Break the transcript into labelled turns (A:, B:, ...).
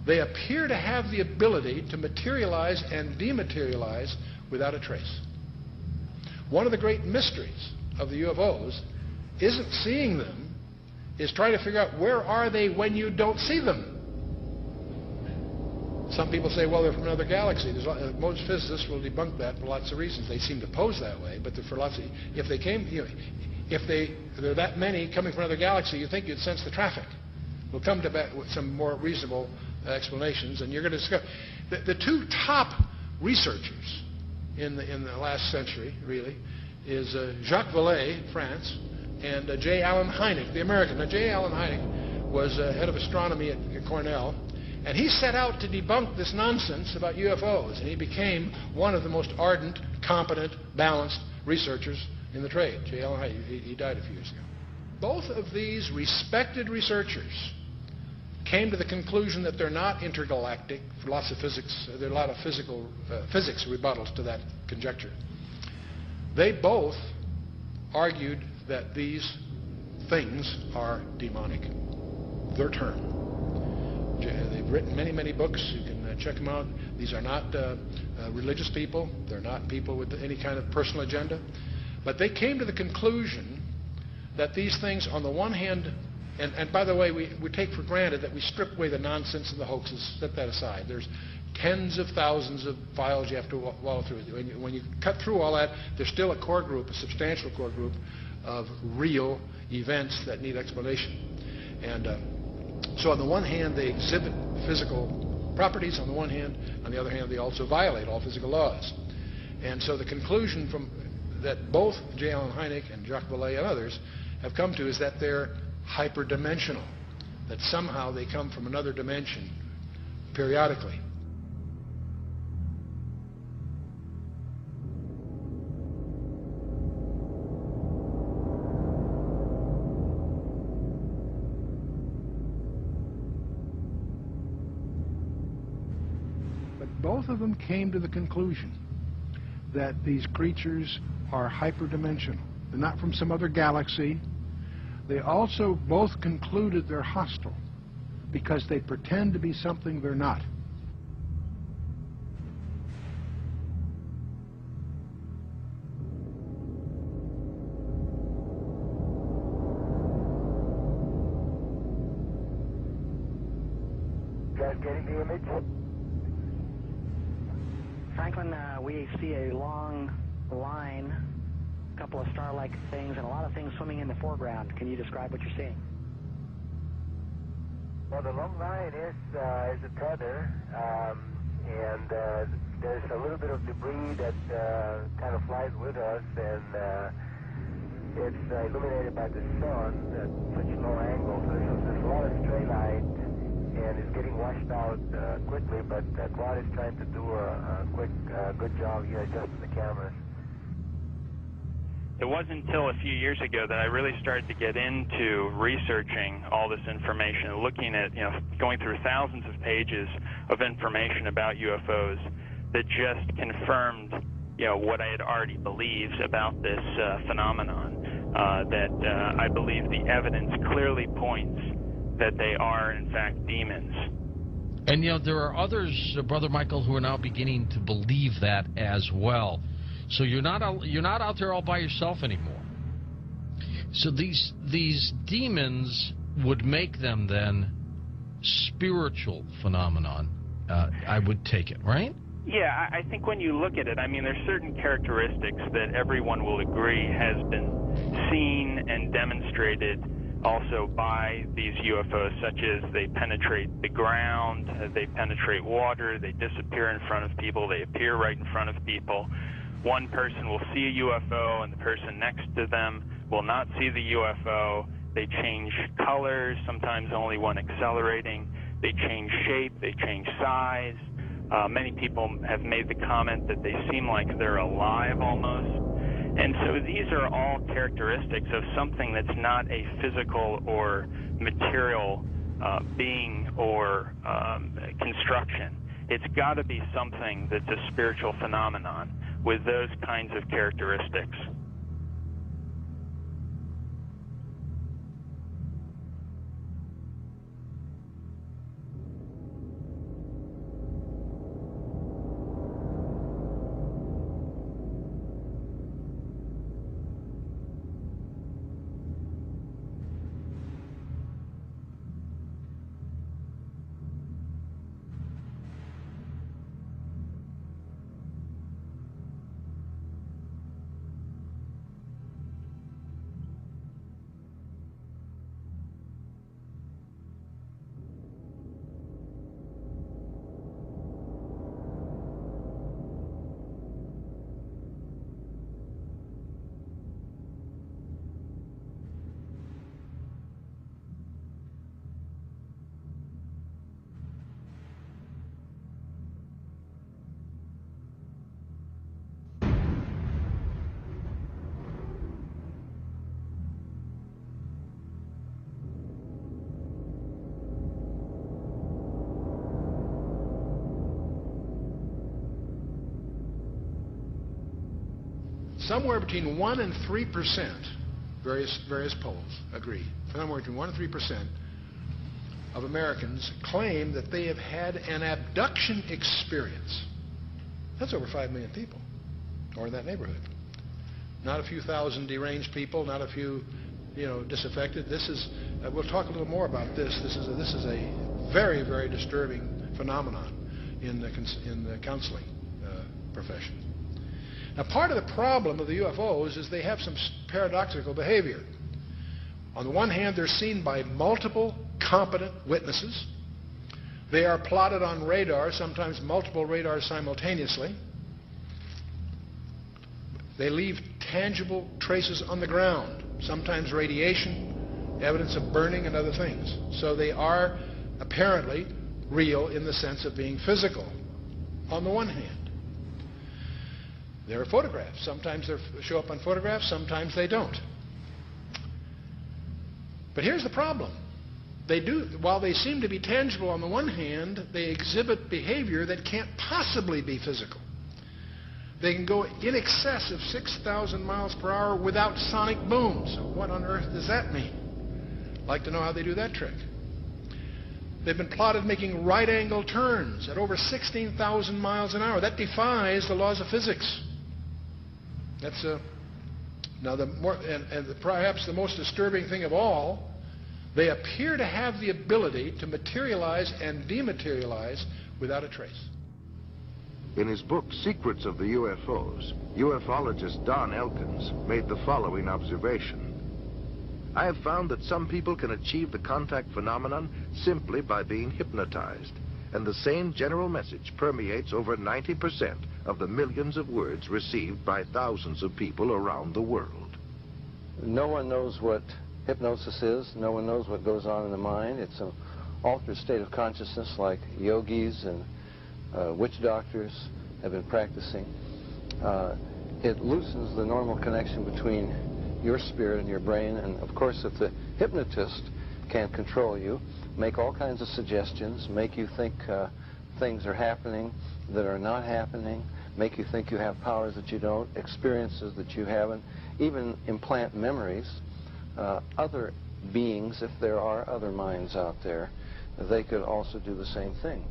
A: They appear to have the ability to materialize and dematerialize without a trace. One of the great mysteries of the UFOs isn't seeing them, is trying to figure out where are they when you don't see them. Some people say, well, they're from another galaxy. Most physicists will debunk that for lots of reasons. They seem to pose that way, but for lots of, if they came, if there are that many coming from another galaxy, you think you'd sense the traffic. We'll come to that with some more reasonable explanations, and you're going to discover the two top researchers in the last century, really, is Jacques Vallée, France, and J. Allen Hynek, the American. Now, J. Allen Hynek was head of astronomy at Cornell, and he set out to debunk this nonsense about UFOs, and he became one of the most ardent, competent, balanced researchers in the trade. J. Allen Hynek, he died a few years ago. Both of these respected researchers came to the conclusion that they're not intergalactic. For lots of physics, there are a lot of physics rebuttals to that conjecture. They both argued that these things are demonic. Their term. They've written many, many books. You can check them out. These are not religious people. They're not people with any kind of personal agenda. But they came to the conclusion that these things, on the one hand, and by the way, we take for granted that we strip away the nonsense and the hoaxes, set that aside. There's tens of thousands of files you have to wallow through. When you cut through all that, there's still a core group, a substantial core group of real events that need explanation. And so on the one hand, they exhibit physical properties on the one hand. On the other hand, they also violate all physical laws. And so the conclusion from that both J. Allen Hynek and Jacques Vallée and others have come to is that they're hyperdimensional, that somehow they come from another dimension periodically. Both of them came to the conclusion that these creatures are hyperdimensional. They're not from some other galaxy. They also both concluded they're hostile because they pretend to be something they're not.
B: Guys getting the image?
C: Franklin, we see a long line, a couple of star-like things, and a lot of things swimming in the foreground. Can you describe what you're seeing?
B: Well, the long line is a tether, and there's a little bit of debris that kind of flies with us, and it's illuminated by the sun at such a low angle. So there's a lot of stray light, and it's getting washed out quickly, but Rod is trying to do a quick, good job here adjusting the cameras.
D: It wasn't until a few years ago that I really started to get into researching all this information, looking at, going through thousands of pages of information about UFOs that just confirmed, what I had already believed about this phenomenon, that I believe the evidence clearly points that they are, in fact, demons.
E: And, there are others, Brother Michael, who are now beginning to believe that as well. So you're not out there all by yourself anymore. So these demons would make them then spiritual phenomenon, I would take it, right?
D: Yeah, I think when you look at it, there's certain characteristics that everyone will agree has been seen and demonstrated also by these UFOs, such as they penetrate the ground, they penetrate water, they disappear in front of people, they appear right in front of people. One person will see a UFO and the person next to them will not see the UFO. They change colors, sometimes only one accelerating. They change shape, they change size. Many people have made the comment that they seem like they're alive almost. And so these are all characteristics of something that's not a physical or material being or construction. It's got to be something that's a spiritual phenomenon with those kinds of characteristics.
A: somewhere between 1 and 3%, various polls agree, somewhere between 1 and 3% of Americans claim that they have had an abduction experience. That's over 5 million people, or in that neighborhood. Not a few thousand deranged people, not a few, disaffected. This is, we'll talk a little more about this. This is a very, very disturbing phenomenon in the counseling profession. Now, part of the problem of the UFOs is they have some paradoxical behavior. On the one hand, they're seen by multiple competent witnesses. They are plotted on radar, sometimes multiple radars simultaneously. They leave tangible traces on the ground, sometimes radiation, evidence of burning, and other things. So they are apparently real in the sense of being physical, on the one hand. There are photographs. Sometimes they show up on photographs, sometimes they don't. But here's the problem. While they seem to be tangible on the one hand, they exhibit behavior that can't possibly be physical. They can go in excess of 6,000 miles per hour without sonic booms. What on earth does that mean? I'd like to know how they do that trick. They've been plotted making right-angle turns at over 16,000 miles an hour. That defies the laws of physics. That's now perhaps the most disturbing thing of all. They appear to have the ability to materialize and dematerialize without a trace.
F: In his book, Secrets of the UFOs, ufologist Don Elkins made the following observation. I have found that some people can achieve the contact phenomenon simply by being hypnotized, and the same general message permeates over 90% of the millions of words received by thousands of people around the world.
G: No one knows what hypnosis is. No one knows what goes on in the mind. It's an altered state of consciousness like yogis and witch doctors have been practicing. It loosens the normal connection between your spirit and your brain, and of course if the hypnotist can control you, make all kinds of suggestions, make you think things are happening that are not happening, make you think you have powers that you don't, experiences that you haven't, even implant memories. Other beings, if there are other minds out there, they could also do the same thing.